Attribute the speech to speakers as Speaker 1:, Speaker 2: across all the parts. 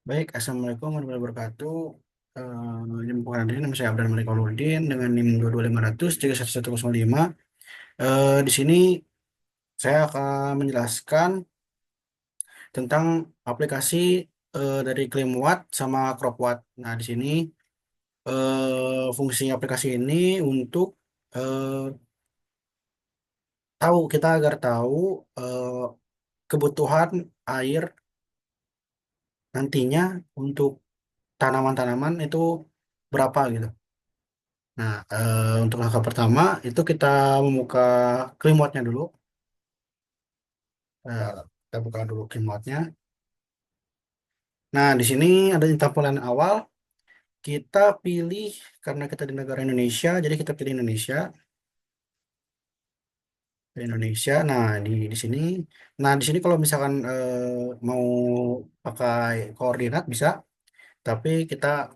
Speaker 1: Baik, Assalamualaikum warahmatullahi wabarakatuh. Ini bukan hadirin, nama saya Abdan Malik Mauludin dengan NIM 22500 31105. Di sini saya akan menjelaskan tentang aplikasi dari ClaimWatt sama CropWatt. Nah, di sini fungsi aplikasi ini untuk eh, kita agar tahu eh, kebutuhan air nantinya untuk tanaman-tanaman itu berapa gitu. Nah, untuk langkah pertama itu kita membuka remote-nya dulu. Kita buka dulu remote-nya. Nah, di sini ada di tampilan awal kita pilih karena kita di negara Indonesia, jadi kita pilih Indonesia, Indonesia. Nah, di sini, di sini kalau misalkan mau pakai koordinat bisa, tapi kita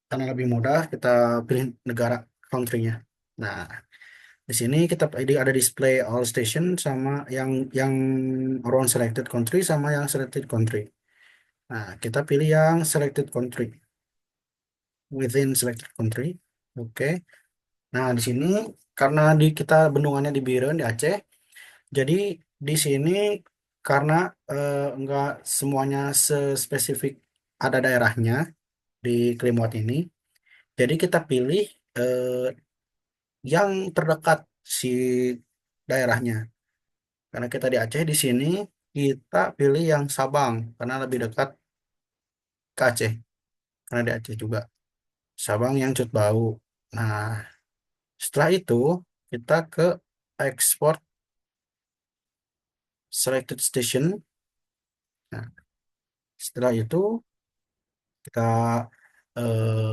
Speaker 1: karena lebih mudah kita pilih negara country-nya. Nah, di sini kita ini ada display all station sama yang around selected country sama yang selected country. Nah, kita pilih yang selected country, within selected country. Oke. Nah, di sini karena kita bendungannya di Biren di Aceh, jadi di sini karena enggak semuanya sespesifik ada daerahnya di Klimot ini, jadi kita pilih eh, yang terdekat si daerahnya. Karena kita di Aceh di sini kita pilih yang Sabang karena lebih dekat ke Aceh. Karena di Aceh juga Sabang yang Cut Bau. Nah, setelah itu kita ke export selected station. Nah, setelah itu kita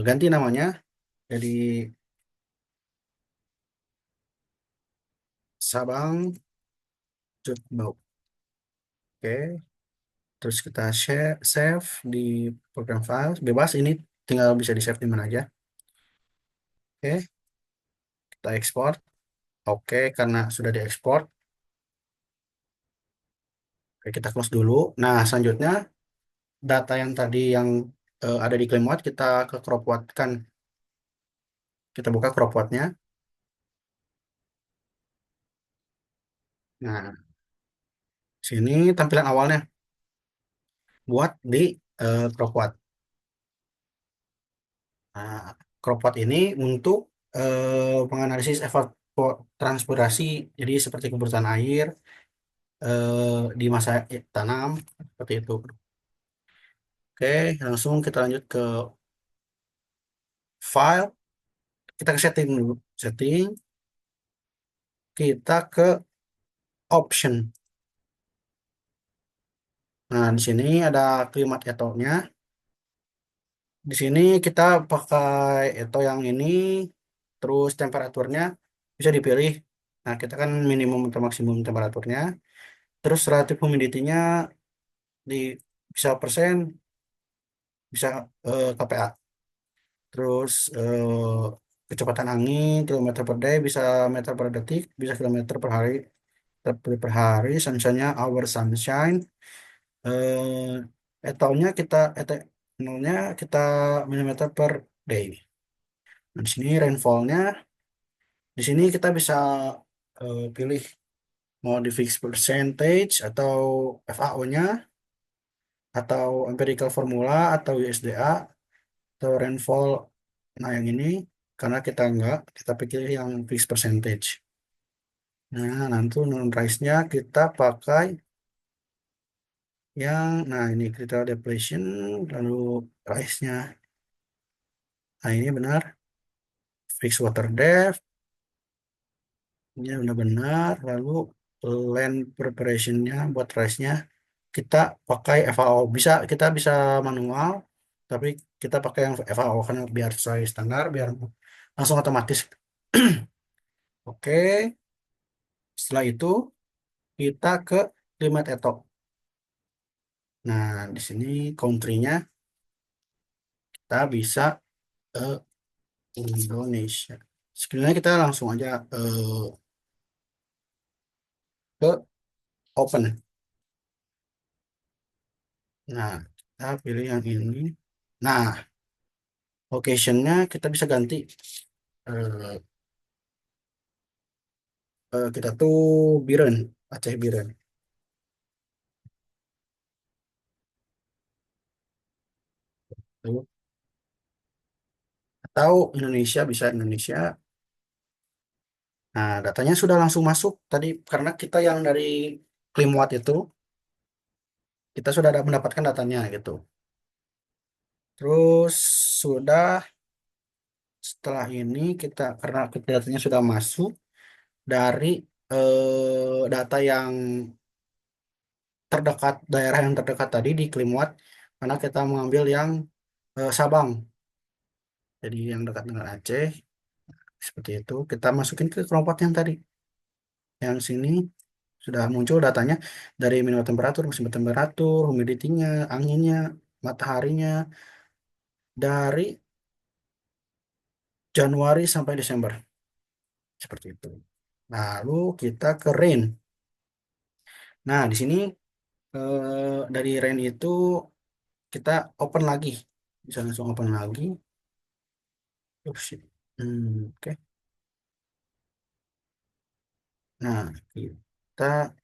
Speaker 1: ganti namanya jadi Sabang Cut Bau. Oke, terus kita save di program file. Bebas ini tinggal bisa di save di mana aja. Oke, kita ekspor. Oke, karena sudah diekspor, oke, kita close dulu. Nah, selanjutnya data yang tadi yang ada di ClaimWatt kita ke CropWatt kan. Kita buka CropWatt-nya. Nah, sini tampilan awalnya buat di CropWatt. Nah, CropWatt ini untuk menganalisis evapotranspirasi, jadi seperti kebutuhan air di masa tanam seperti itu. Oke, langsung kita lanjut ke file. Kita ke setting dulu. Setting, kita ke option. Nah, di sini ada kalimat eto-nya. Di sini kita pakai eto yang ini, terus temperaturnya bisa dipilih. Nah, kita kan minimum atau maksimum temperaturnya. Terus relatif humidity-nya di bisa persen, bisa kPa. Terus kecepatan angin kilometer per day, bisa meter per detik, bisa kilometer per hari. Per hari, sunshine-nya hour sunshine. Etonya nolnya kita milimeter per day. Nah, di sini rainfall-nya, di sini kita bisa pilih mau di fixed percentage atau FAO-nya atau empirical formula atau USDA atau rainfall. Nah, yang ini karena kita pilih yang fixed percentage. Nah, nanti non rise-nya kita pakai nah ini critical depletion, lalu rise-nya. Nah, ini benar. Fixed water depth, ini benar-benar. Lalu land preparation-nya buat rice-nya kita pakai FAO. Kita bisa manual, tapi kita pakai yang FAO karena biar sesuai standar, biar langsung otomatis. Oke, setelah itu kita ke climate etok. Nah, di sini country-nya kita bisa Indonesia. Sebenarnya kita langsung aja ke open. Nah, Kita pilih yang ini. Nah, locationnya kita bisa ganti. Eh, kita tuh Biren, Aceh Biren. Tuh. Atau Indonesia bisa Indonesia. Nah, datanya sudah langsung masuk tadi karena kita yang dari Klimwat itu kita sudah ada mendapatkan datanya gitu. Terus sudah setelah ini kita karena datanya sudah masuk dari data yang terdekat daerah yang terdekat tadi di Klimwat karena kita mengambil yang Sabang. Jadi yang dekat dengan Aceh seperti itu kita masukin ke kelompok yang tadi. Yang sini sudah muncul datanya dari minimal temperatur, maksimal temperatur, humidity-nya, anginnya, mataharinya dari Januari sampai Desember seperti itu. Lalu kita ke rain. Nah, di sini dari rain itu kita open lagi. Bisa langsung open lagi. Oh, shit. Oke. Nah, kita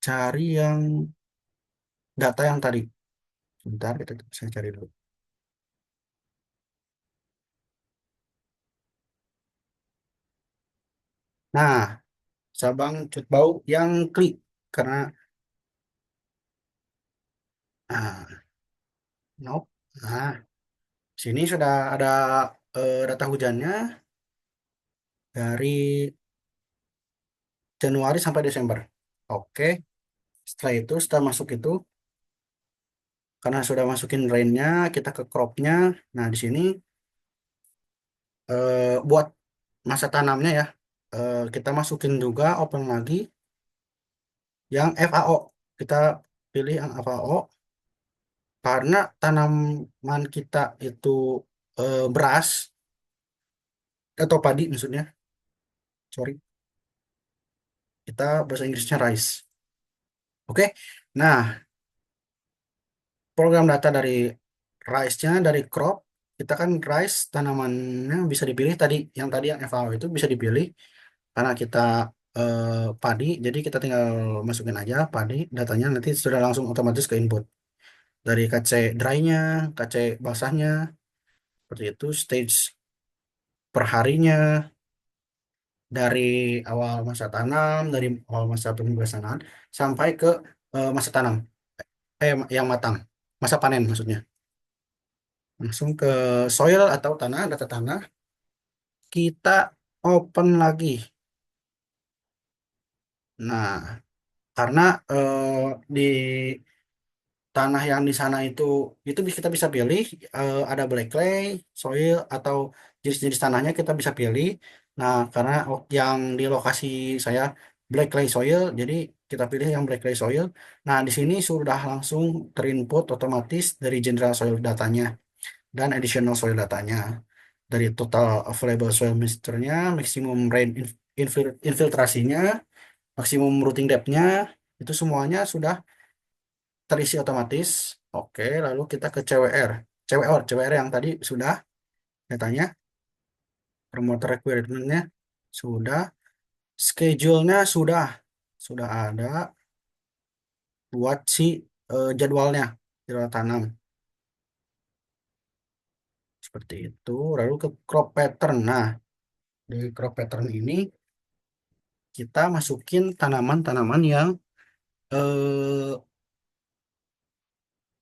Speaker 1: cari yang data yang tadi. Sebentar, kita saya cari dulu. Nah, Sabang Cut Bau yang klik karena nah, nope. Nah, sini sudah ada data hujannya dari Januari sampai Desember. Oke, setelah itu setelah masuk itu karena sudah masukin rainnya, kita ke cropnya. Nah, di sini buat masa tanamnya ya, kita masukin juga open lagi yang FAO. Kita pilih yang FAO karena tanaman kita itu beras atau padi maksudnya. Sorry, kita bahasa Inggrisnya rice. Oke. Nah, program data dari rice-nya dari crop, kita kan rice tanamannya bisa dipilih tadi yang FAO itu bisa dipilih karena kita padi, jadi kita tinggal masukin aja padi, datanya nanti sudah langsung otomatis ke input dari KC dry-nya, KC basahnya, seperti itu stage perharinya dari awal masa tanam, dari awal masa pembebasan sampai ke masa tanam, yang matang, masa panen maksudnya. Langsung ke soil atau tanah, data tanah, kita open lagi. Nah, karena di tanah yang di sana itu kita bisa pilih ada black clay, soil atau jenis-jenis tanahnya kita bisa pilih. Nah, karena yang di lokasi saya black clay soil, jadi kita pilih yang black clay soil. Nah, di sini sudah langsung terinput otomatis dari general soil datanya dan additional soil datanya. Dari total available soil moisture-nya, maximum rain infiltrasinya, maksimum rooting depth-nya, itu semuanya sudah terisi otomatis. Oke, lalu kita ke CWR. CWR yang tadi sudah datanya, promoter requirement-nya sudah, schedule-nya sudah ada buat si jadwalnya, jadwal tanam seperti itu. Lalu ke crop pattern. Nah, di crop pattern ini kita masukin tanaman-tanaman yang eh,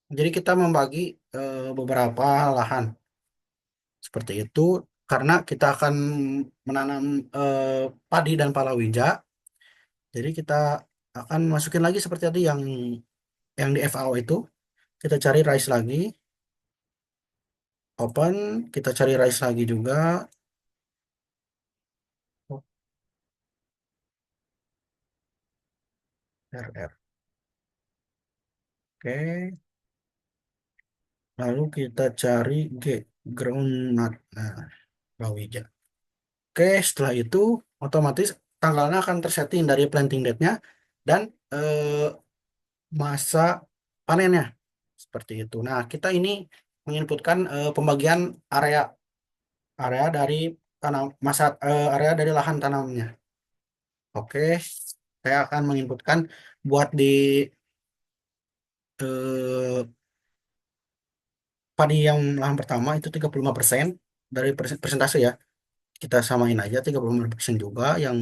Speaker 1: jadi kita membagi beberapa lahan seperti itu karena kita akan menanam padi dan palawija. Jadi kita akan masukin lagi seperti tadi yang di FAO itu. Kita cari rice lagi, open, kita cari rice lagi juga. RR. Oke, lalu kita cari G, groundnut. Nah, palawija. Oke, setelah itu otomatis tanggalnya akan tersetting dari planting date-nya dan masa panennya seperti itu. Nah, kita ini menginputkan pembagian area area dari tanam area dari lahan tanamnya. Oke, saya akan menginputkan buat di eh, padi yang lahan pertama itu 35% dari persentase ya. Kita samain aja 35% juga yang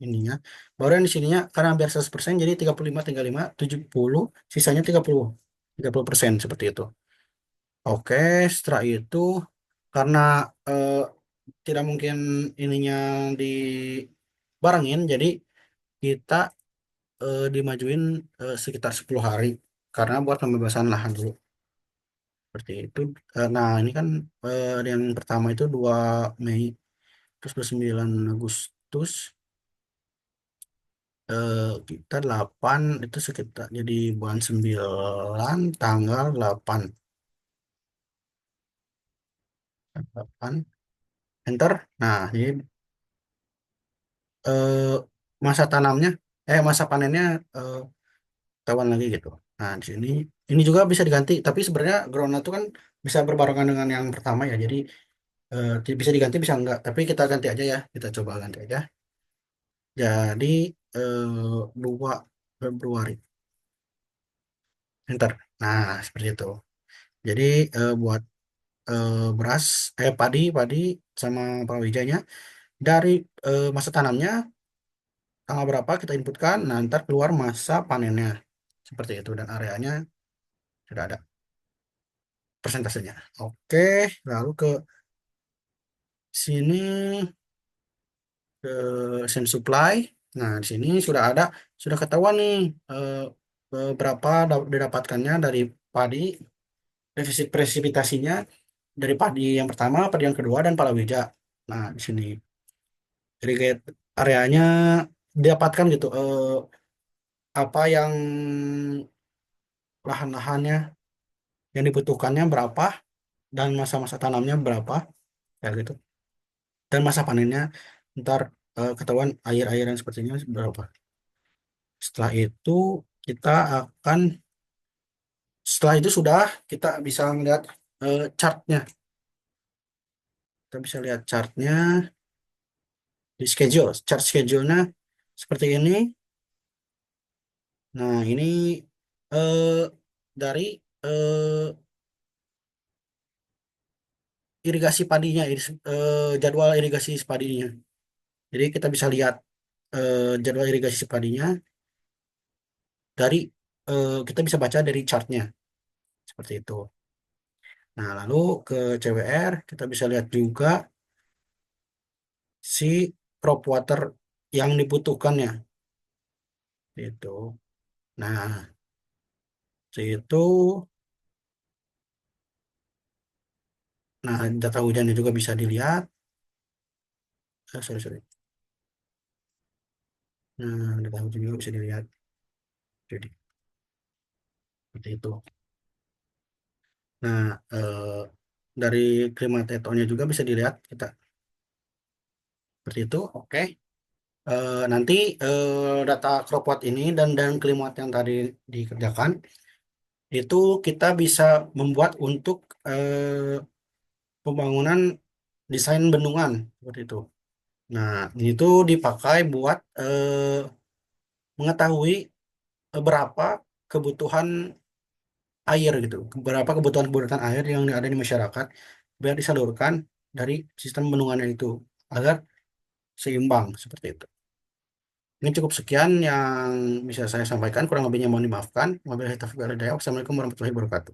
Speaker 1: ininya. Baru yang di sininya karena biar 100% jadi 35, 70, sisanya 30% seperti itu. Oke, setelah itu karena eh, tidak mungkin ininya dibarengin, jadi kita dimajuin sekitar 10 hari karena buat pembebasan lahan dulu. Seperti itu. Nah, ini kan yang pertama itu 2 Mei, terus 29 Agustus, kita 8 itu sekitar jadi bulan 9 tanggal 8. 8 enter. Nah, ini eh, masa tanamnya masa panennya eh, ketahuan lagi gitu. Nah, di sini ini juga bisa diganti, tapi sebenarnya groundnut itu kan bisa berbarengan dengan yang pertama ya. Jadi bisa diganti bisa enggak, tapi kita ganti aja ya. Kita coba ganti aja. Jadi 2 Februari. Enter. Nah, seperti itu. Jadi buat beras, padi sama palawijanya dari masa tanamnya tanggal berapa kita inputkan, nah ntar keluar masa panennya seperti itu dan areanya sudah ada persentasenya. Oke, lalu ke sini ke sen supply. Nah, di sini sudah ada, sudah ketahuan nih eh, berapa didapatkannya dari padi, defisit presipitasinya dari padi yang pertama, padi yang kedua, dan palawija. Nah, di sini irrigate areanya didapatkan gitu. Apa yang lahan-lahannya yang dibutuhkannya berapa dan masa-masa tanamnya berapa ya gitu. Dan masa panennya ntar ketahuan air-airan sepertinya berapa. Setelah itu kita akan setelah itu sudah kita bisa melihat chartnya. Kita bisa lihat chartnya di schedule. Chart schedule-nya seperti ini. Nah, ini eh, dari eh, irigasi padinya, jadwal irigasi padinya. Jadi kita bisa lihat jadwal irigasi padinya dari kita bisa baca dari chartnya seperti itu. Nah, lalu ke CWR kita bisa lihat juga si crop water yang dibutuhkannya itu. Nah, itu nah data hujannya juga bisa dilihat. Sorry, sorry. Nah, data hujan juga bisa dilihat. Jadi seperti itu. Nah, dari klimatetonnya juga bisa dilihat kita seperti itu. Oke. Nanti data Cropot ini dan Klimot yang tadi dikerjakan itu kita bisa membuat untuk pembangunan desain bendungan seperti itu. Nah, ini tuh dipakai buat mengetahui berapa kebutuhan air gitu, berapa kebutuhan air yang ada di masyarakat biar disalurkan dari sistem bendungan itu agar seimbang seperti itu. Ini cukup sekian yang bisa saya sampaikan. Kurang lebihnya mohon dimaafkan. Wabillahi taufiq wal hidayah. Wassalamualaikum warahmatullahi wabarakatuh.